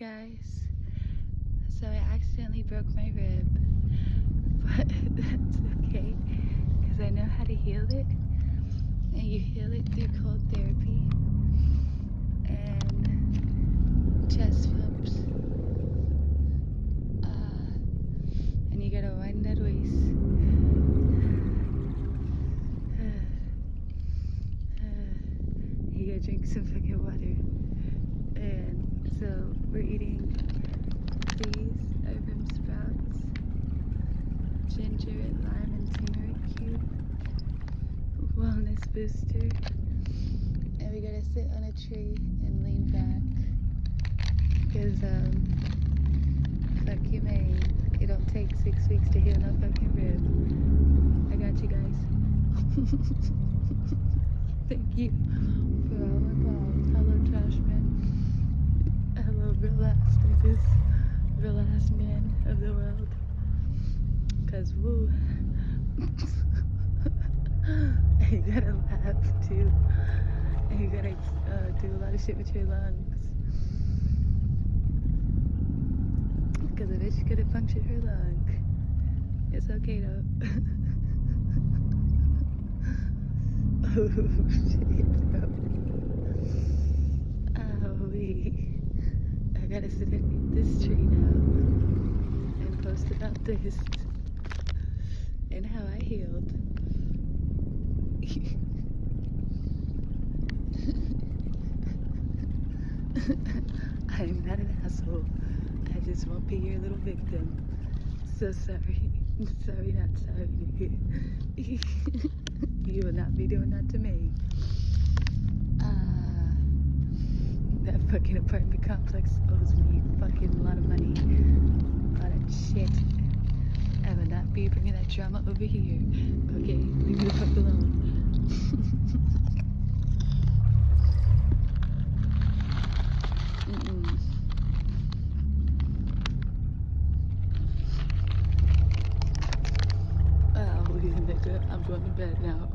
guys, so I accidentally broke my rib, but that's okay, because I know how to heal it, and you heal it through cold therapy, and chest pumps, and you gotta wind that waist, you gotta drink some fucking water. And so we're eating these urban sprouts, ginger and lime and turmeric cube, wellness booster, and we gotta sit on a tree and lean back, because fuck you May, it don't take 6 weeks to heal no fucking rib. I got you guys. Thank you for all my balls. Hello trash man. Hello, real last man of the world. Cause woo. And you gotta laugh too. And you gotta do a lot of shit with your lungs. Cause a bitch could have punctured her lung. It's okay though. Oh shit, bro. I gotta sit underneath this tree now and post about this and how I healed. I am not an asshole. I just won't be your little victim. So sorry. Sorry, not sorry, nigga. You will not be doing that to me. That fucking apartment complex owes me fucking a lot of money. A lot of shit. I will not be bringing that drama over here. Okay, leave me the fuck alone. Oh, nigga, I'm going to bed now.